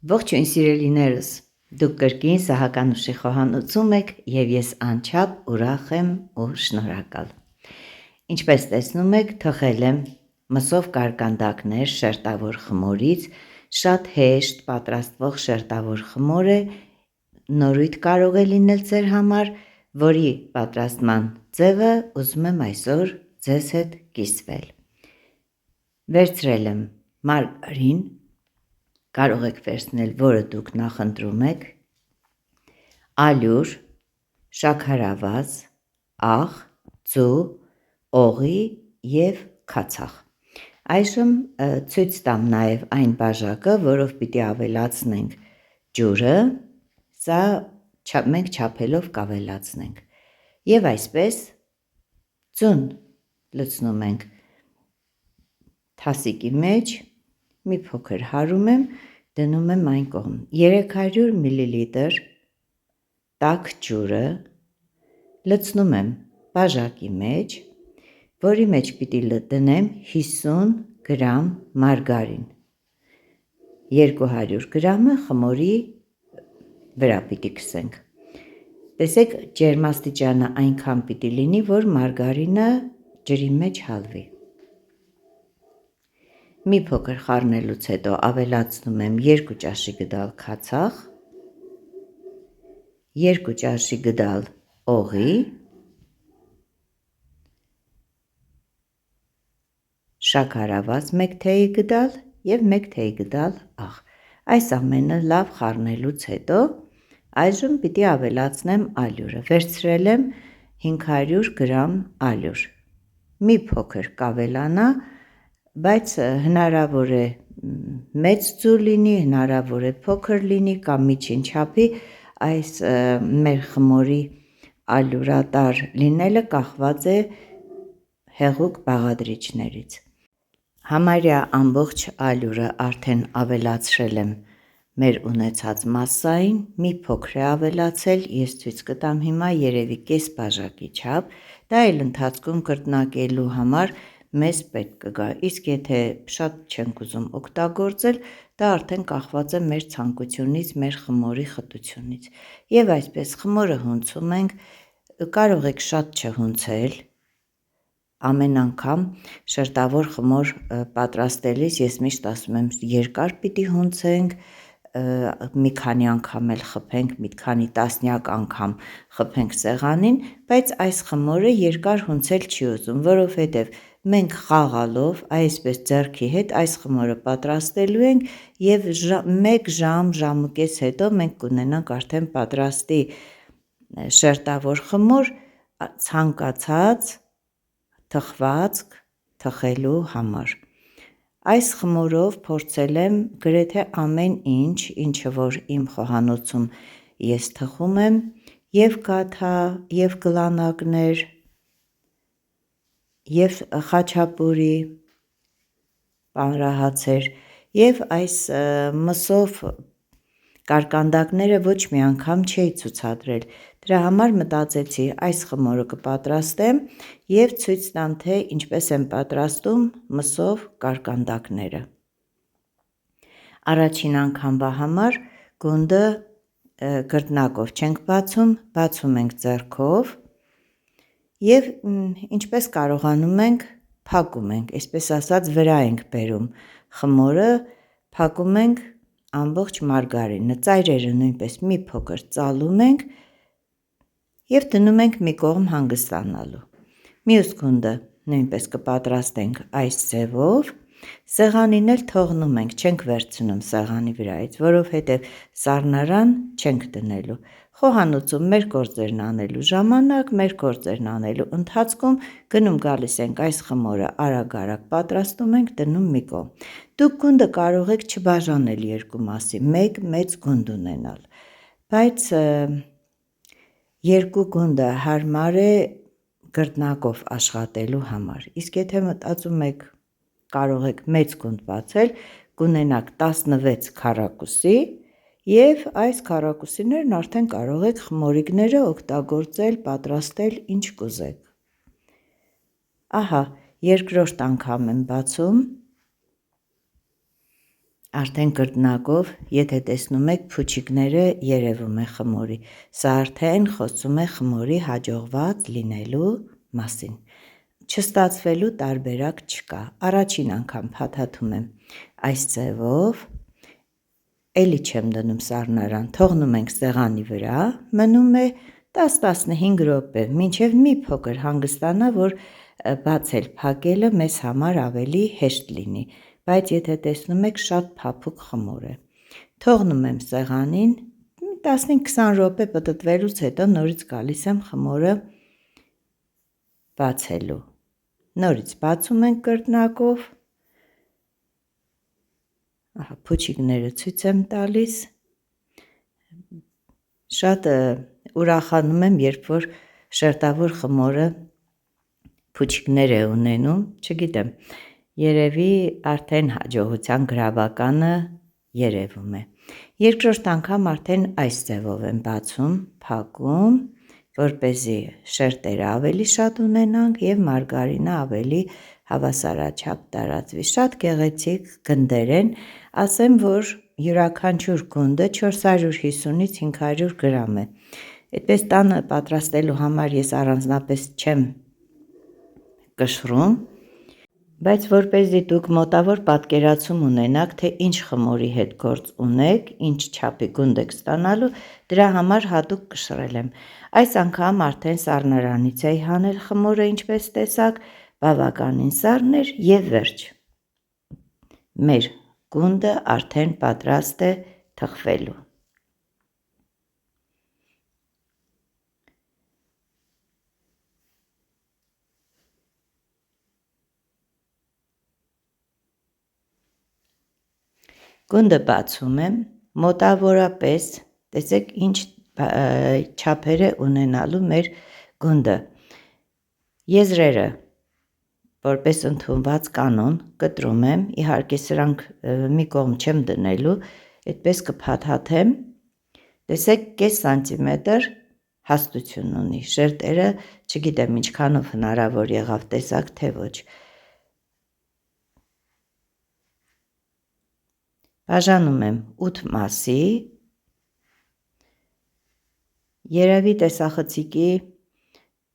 Ողջույն սիրելիներս, դուք կրկին Սահական ուշի խոհանոցում եք և ես անչափ ուրախ եմ ու շնորհակալ։ Ինչպես տեսնում եք, թխել եմ մսով կարկանդակներ շերտավոր խմորից, շատ հեշտ պատրաստվող շերտավոր խմոր է, նորույթ կարող է լինել ձեր համար, որի պատրաստման ձևը ուզում եմ այսօր ձեզ հետ կիսվել։ Վերցրել եմ մարգարին, կարող եք վերցնել, որը դուք նախընտրում եք, ալյուր, շաքարավազ, աղ, ձու, օղի և քացախ։ Այժմ ցույց տամ նաև այն բաժակը, որով պիտի ավելացնենք ջուրը, սա մենք չափելով կավելացնենք։ Եվ այսպես ձուն լցնում ենք թասիկի մեջ, մի փոքր հարում եմ, դնում եմ այն կողմ, 300 մլ տաք ջուրը լցնում եմ բաժակի մեջ, որի մեջ պիտի դնեմ 50 գրամ մարգարին, 200 գրամը խմորի վրա պիտի քսենք։ Տեսեք, ջերմաստիճանը այնքան պիտի լինի, որ մարգարինը ջրի մեջ հալվի։ Մի փոքր խառնելուց հետո ավելացնում եմ 2 ճաշի գդալ քացախ, 2 ճաշի գդալ օղի, շաքարավազ 1 թեյի գդալ և 1 թեյի գդալ աղ։ Այս ամենը լավ խառնելուց հետո այժմ պիտի ավելացնեմ ալյուրը։ Վերցրել եմ 500 գրամ ալյուր, մի փոքր կավելանա, բայց հնարավոր է մեծ ձու լինի, հնարավոր է փոքր լինի կամ միջին չափի, այս մեր խմորի ալյուրատար լինելը կախված է հեղուկ բաղադրիչներից։ Համարյա ամբողջ ալյուրը արդեն ավելացրել եմ մեր ունեցած մասսային, մի փոքր է ավելացել, ես ցույց կտամ հիմա երևի կես բաժակի չափ, դա էլ ընթացքում կրկնակելու համար մեզ պետք կգա, իսկ եթե շատ չենք ուզում օգտագործել, դա արդեն կախված է մեր ցանկությունից, մեր խմորի խտությունից։ Եվ այսպես խմորը հունցում ենք, կարող եք շատ չհունցել, ամեն անգամ շերտավոր խմոր պատրաստելիս ես միշտ ասում եմ երկար պիտի հունցենք, մի քանի անգամ էլ խփենք, մի քանի տասնյակ անգամ խփենք սեղանին, բայց այս խմորը երկար հունցել չի ուզում, որովհետև մենք խաղալով այսպես ձեռքի հետ այս խմորը պատրաստելու ենք և 1 ժամ, ժամուկես հետո մենք կունենանք արդեն պատրաստի շերտավոր խմոր ցանկացած թխվածք թխելու համար։ Այս խմորով փորձել եմ գրեթե ամեն ինչ, ինչը որ իմ խոհանոցում ես թխում եմ, և գաթա, և գլանակներ, և խաչապուրի պանրահացեր, և այս մսով կարկանդակները ոչ մի անգամ չէի ցուցադրել, դրա համար մտածեցի այս խմորը կպատրաստեմ և ցույց տամ, թե ինչպես եմ պատրաստում մսով կարկանդակները։ Առաջին անգամվա համար գունդը գրտնակով չենք բացում, բացում ենք ձեռքով և ինչպես կարողանում ենք փակում ենք, այսպես ասած վրա ենք բերում խմորը, փակում ենք ամբողջ մարգարինը, ծայրերը նույնպես մի փոքր ծալում ենք և դնում ենք մի կողմ հանգստանալու։ Մյուս գունդը նույնպես կպատրաստենք այս ձևով, սեղանին էլ թողնում ենք, չենք վերցնում սեղանի վրայից, որովհետև սառնարան չենք դնելու։ Խոհանոցում մեր գործերն անելու ժամանակ, մեր գործերն անելու ընթացքում գնում գալիս ենք այս խմորը արագ-արագ պատրաստում ենք, դնում մի կողմ։ Դուք գունդը կարող եք չբաժանել երկու մասի, մեկ մեծ գունդ ունենալ, բայց երկու գունդը հարմար է գրտնակով աշխատելու համար, իսկ եթե մտածում եք կարող եք մեծ գունդ բացել, կունենաք 16 քառակուսի և այս քառակուսիներն արդեն կարող եք խմորիկները օգտագործել, պատրաստել ինչ կուզեք։ Ահա, երկրորդ անգամ եմ բացում, արդեն կրկնակով, եթե տեսնում եք, փուչիկները երևում է խմորի, սա արդեն խոսում է խմորի հաջողված լինելու մասին, չստացվելու տարբերակ չկա, առաջին անգամ փաթաթում եմ այս ձևով, էլի չեմ դնում սառնարան, թողնում ենք սեղանի վրա, մնում է 10-15 րոպե, մինչև մի փոքր հանգստանա, որ բացել փակելը մեզ համար ավելի հեշտ լինի, բայց եթե տեսնում եք շատ փափուկ խմոր է, թողնում եմ սեղանին, 15-20 րոպե պտտվելուց հետո նորից գալիս եմ խմորը բացելու, նորից բացում ենք կրկնակով, փուչիկները ցույց եմ տալիս, շատ ուրախանում եմ, երբ որ շերտավոր խմորը փուչիկներ է ունենում, չգիտեմ, երևի արդեն հաջողության գրավականը երևում է, երկրորդ անգամ արդեն այս ձևով եմ բացում, փակում, որպեսզի շերտերը ավելի շատ ունենանք և մարգարինը ավելի հավասարաչափ տարածվի, շատ գեղեցիկ գնդեր են, ասեմ, որ յուրաքանչյուր գունդը 450-ից 500 գրամ է, այդպես տանը պատրաստելու համար ես առանձնապես չեմ կշռում, բայց որպեսզի դուք մոտավոր պատկերացում ունենաք, թե ինչ խմորի հետ գործ ունեք, ինչ չափի գունդ եք ստանալու, դրա համար հատուկ կշռել եմ, այս անգամ արդեն սառնարանից էի հանել խմորը, ինչպես տեսաք, բավականին սառն էր և վերջ, մեր գունդը արդեն պատրաստ է թխվելու։ Գունդը բացում եմ, մոտավորապես, տեսեք ինչ չափեր է ունենալու մեր գունդը, եզրերը որպես ընդունված կանոն կտրում եմ, իհարկե սրանք մի կողմ չեմ դնելու, այդպես կփաթաթեմ, տեսեք կես սանտիմետր հաստություն ունի, շերտերը չգիտեմ ինչքանով հնարավոր եղավ տեսակ թե ոչ, բաժանում եմ 8 մասի, երևի տեսախցիկի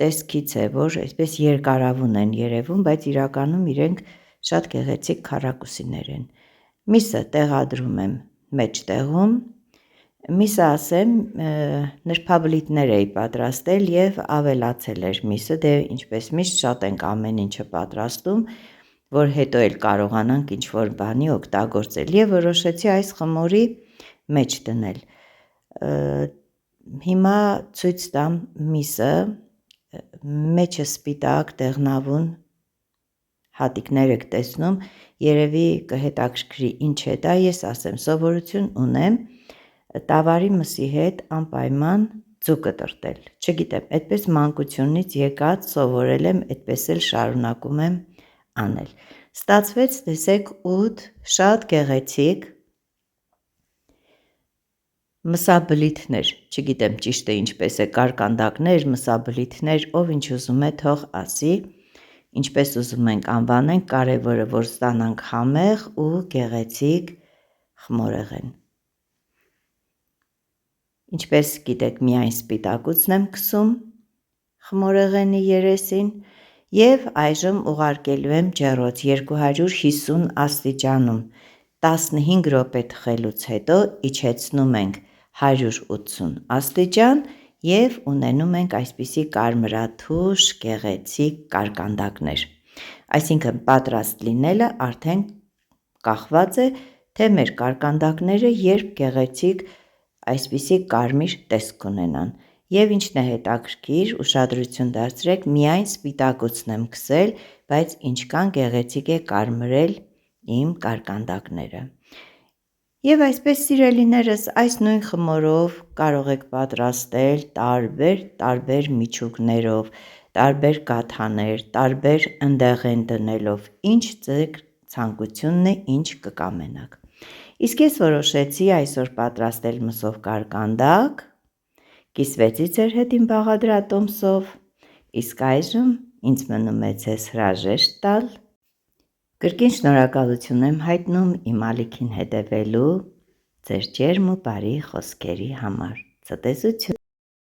տեսքից է, որ այսպես երկարավուն են երևում, բայց իրականում իրենք շատ գեղեցիկ քառակուսիներ են, միսը տեղադրում եմ մեջտեղում, միսը ասեմ նրբաբլիթներ էի պատրաստել և ավելացել էր միսը, դե ինչպես միշտ շատ ենք ամեն ինչը պատրաստում, որ հետո էլ կարողանանք ինչ-որ բանի օգտագործել և որոշեցի այս խմորի մեջ դնել, հիմա ցույց տամ միսը, մեջը սպիտակ դեղնավուն հատիկներ եք տեսնում, երևի կհետաքրքրի ինչ է դա, ես ասեմ, սովորություն ունեմ տավարի մսի հետ անպայման ձու կտրտել, չգիտեմ, այդպես մանկությունից եկած սովորել եմ, այդպես էլ շարունակում եմ անել, ստացվեց տեսեք 8 շատ գեղեցիկ մսաբլիթներ, չգիտեմ ճիշտը ինչպես է, կարկանդակներ, մսաբլիթներ, ով ինչ ուզում է թող ասի, ինչպես ուզում ենք անվանենք, կարևորը որ ստանանք համեղ ու գեղեցիկ խմորեղեն, ինչպես գիտեք միայն սպիտակուցն եմ քսում խմորեղենի երեսին և այժմ ուղարկելու եմ ջեռոց 250 աստիճանում, 15 րոպե թխելուց հետո իջեցնում ենք 180 աստիճան և ունենում ենք այսպիսի կարմրաթուշ գեղեցիկ կարկանդակներ, այսինքն պատրաստ լինելը արդեն կախված է, թե մեր կարկանդակները երբ գեղեցիկ այսպիսի կարմիր տեսք կունենան և ինչն է հետաքրքիր, ուշադրություն դարձրեք, միայն սպիտակուցն եմ քսել, բայց ինչքան գեղեցիկ է կարմրել իմ կարկանդակները և այսպես սիրելիներս այս նույն խմորով կարող եք պատրաստել տարբեր միջուկներով, տարբեր կաթաներ, տարբեր ընդեղեն դնելով, ինչ ձեր ցանկությունն է, ինչ կկամենաք, իսկ ես որոշեցի այսօր պատրաստել մսով կարկանդակ, կիսվեցի ձեր հետ իմ բաղադրատոմսով, իսկ այժմ ինձ մնում է ձեզ հրաժեշտ տալ Կրկին շնորհակալություն եմ հայտնում իմ ալիքին հետևելու, ձեր ջերմ ու բարի խոսքերի համար։ Ցտեսություն։